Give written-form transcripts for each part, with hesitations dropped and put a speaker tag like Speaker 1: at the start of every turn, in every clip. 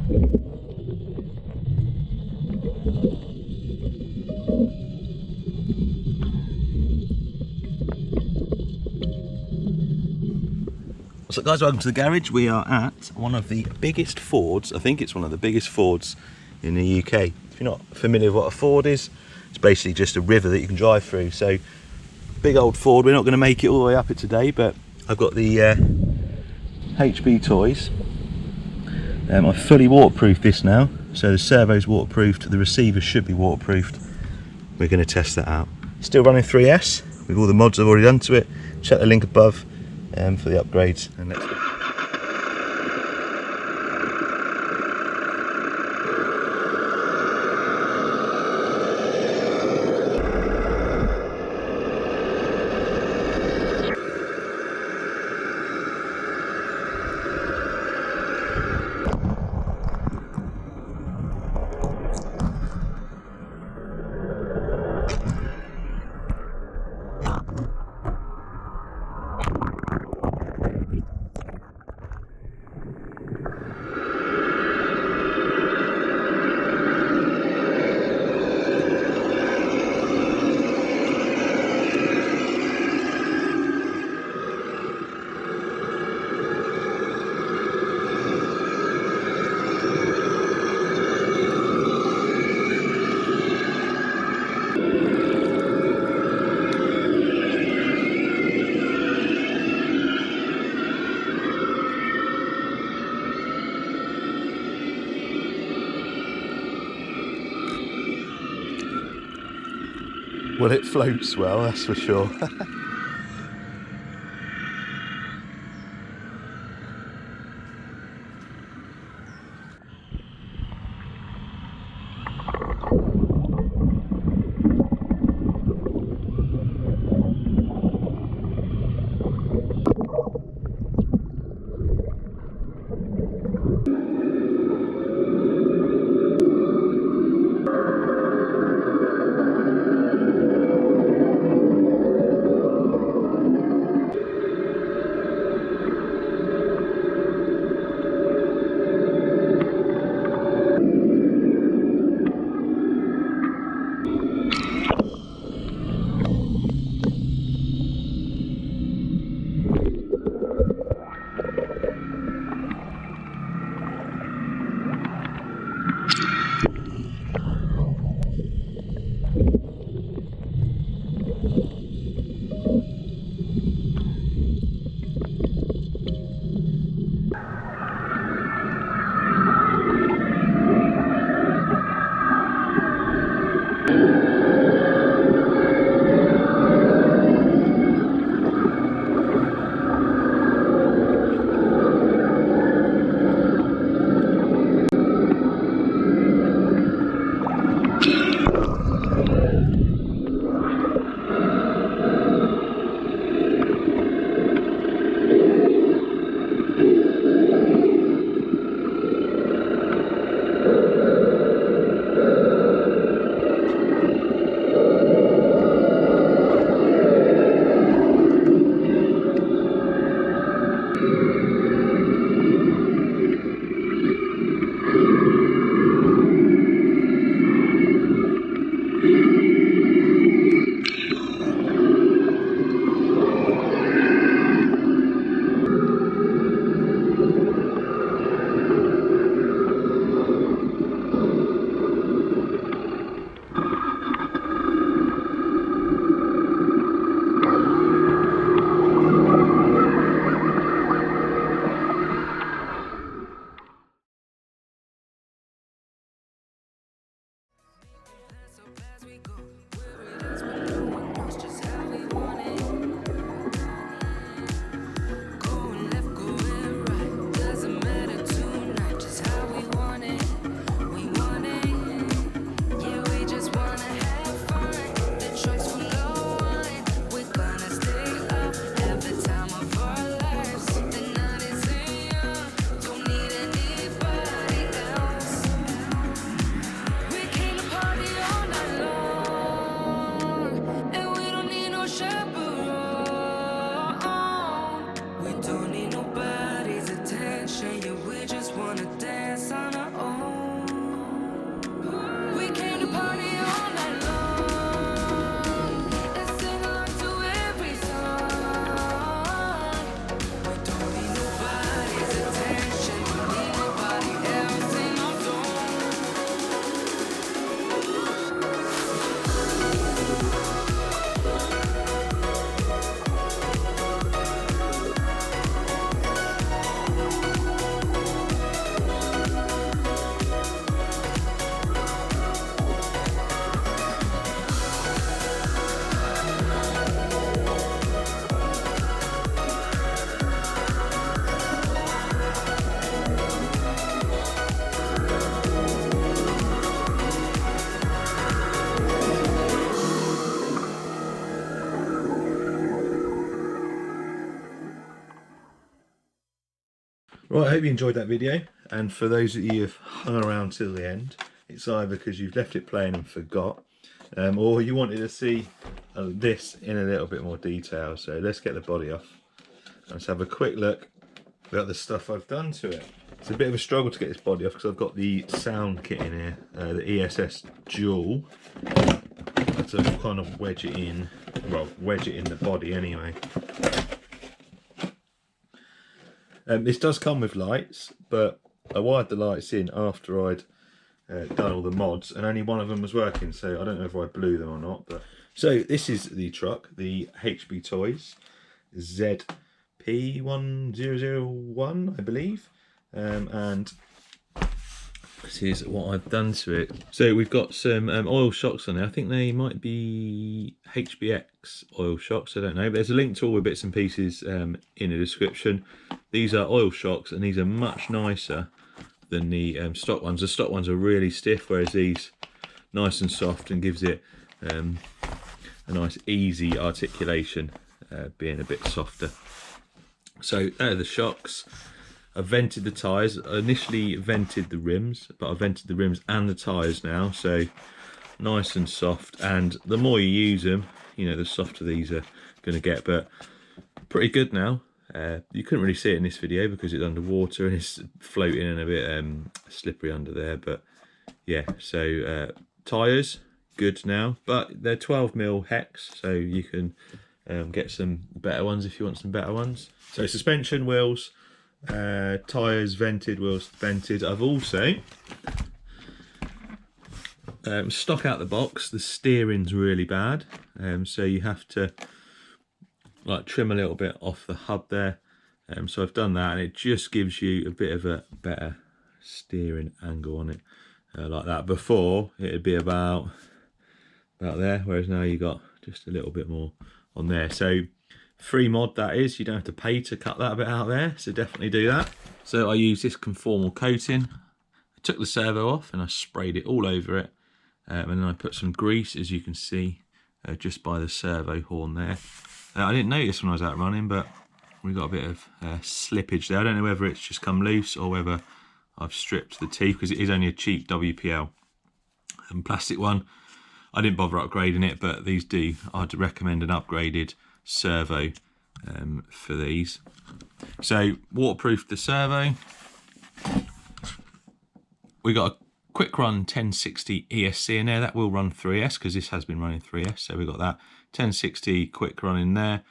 Speaker 1: What's up guys, welcome to the garage. We are at one of the biggest Fords, I think it's one of the biggest Fords in the UK. If you're not familiar with what a Ford is, it's basically just a river that you can drive through. So, big old Ford. We're not going to make it all the way up it today, but I've got the HB toys. I've fully waterproofed this now, so the servo's waterproofed, the receiver should be waterproofed. We're going to test that out. Still running 3S with all the mods I've already done to it. Check the link above for the upgrades, and let's go. Well, it floats well, that's for sure. Right, I hope you enjoyed that video, and for those of you who've hung around till the end, it's either because you've left it playing and forgot, or you wanted to see this in a little bit more detail. So let's get the body off. Let's have a quick look at the stuff I've done to it. It's a bit of a struggle to get this body off because I've got the sound kit in here, the ESS Dual. I had to kind of wedge it in, well, wedge it in the body anyway. This does come with lights, but I wired the lights in after I'd done all the mods, and only one of them was working, so I don't know if I blew them or not. But so this is the truck, the HB Toys ZP1001, I believe, and this is what I've done to it. So we've got some oil shocks on there. I think they might be HBX oil shocks, I don't know, but there's a link to all the bits and pieces in the description. These are oil shocks, and these are much nicer than the stock ones. The stock ones are really stiff, whereas these nice and soft, and gives it a nice easy articulation, being a bit softer. So there are the shocks. I vented the tyres. I initially vented the rims, but I vented the rims and the tyres now, so nice and soft. And the more you use them, you know, the softer these are going to get, but pretty good now. You couldn't really see it in this video because it's underwater and it's floating and a bit slippery under there, but yeah. So tyres good now, but they're 12mm hex, so you can get some better ones if you want some better ones. So suspension, wheels, tyres vented, wheels vented. I've also stock out the box. The steering's really bad, so you have to like trim a little bit off the hub there. So I've done that, and it just gives you a bit of a better steering angle on it, like that. Before it'd be about there, whereas now you got just a little bit more on there. So free mod that is, you don't have to pay to cut that bit out there, so definitely do that. So I use this conformal coating. I took the servo off and I sprayed it all over it, and then I put some grease, as you can see, just by the servo horn there. I didn't notice when I was out running, but we got a bit of slippage there. I don't know whether it's just come loose or whether I've stripped the teeth, because it is only a cheap WPL and plastic one. I didn't bother upgrading it, but these do. I'd recommend an upgraded servo for these. So waterproofed the servo. We got a quick run 1060 ESC in there. That will run 3S because this has been running 3S. So we got that 1060 quick run in there.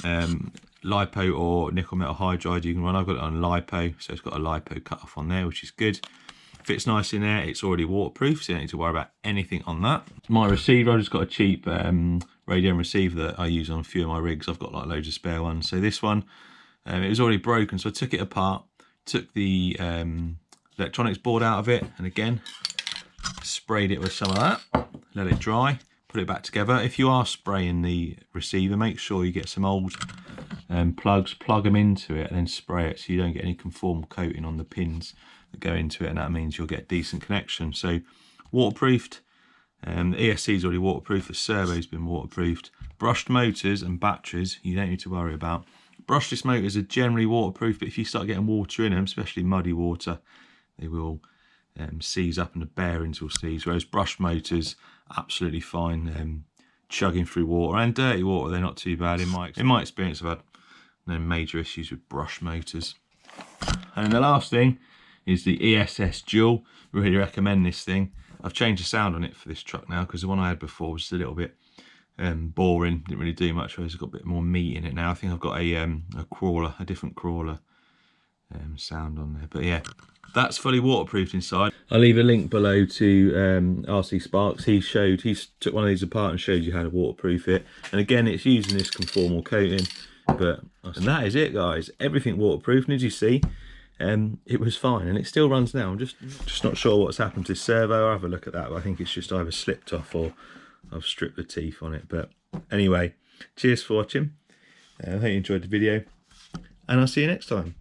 Speaker 1: Lipo or nickel metal hydride you can run. I've got it on Lipo, so it's got a Lipo cut off on there, which is good. Fits nice in there. It's already waterproof, so you don't need to worry about anything on that. My receiver, I've just got a cheap radio receiver that I use on a few of my rigs. I've got like loads of spare ones. So this one, it was already broken, so I took it apart, took the electronics board out of it, and again sprayed it with some of that, let it dry, put it back together. If you are spraying the receiver, make sure you get some old plugs, plug them into it, and then spray it so you don't get any conformal coating on the pins that go into it, and that means you'll get decent connection. So waterproofed. The ESC is already waterproof, the servo's been waterproofed. Brushed motors and batteries you don't need to worry about. Brushless motors are generally waterproof, but if you start getting water in them, especially muddy water, they will seize up and the bearings will seize, whereas brushed motors, absolutely fine, chugging through water, and dirty water, they're not too bad. In my experience, I've had no major issues with brush motors. And the last thing is the ESS Dual. Really recommend this thing. I've changed the sound on it for this truck now, because the one I had before was a little bit boring, didn't really do much, whereas I've got a bit more meat in it now. I think I've got a crawler, a different crawler sound on there. But yeah, that's fully waterproofed inside. I'll leave a link below to RC Sparks. He took one of these apart and showed you how to waterproof it. And again, it's using this conformal coating. And that is it, guys. Everything waterproof, and as you see, it was fine, and it still runs now. I'm just not sure what's happened to this servo. I'll have a look at that, but I think it's just either slipped off or I've stripped the teeth on it. But anyway, cheers for watching. I hope you enjoyed the video, and I'll see you next time.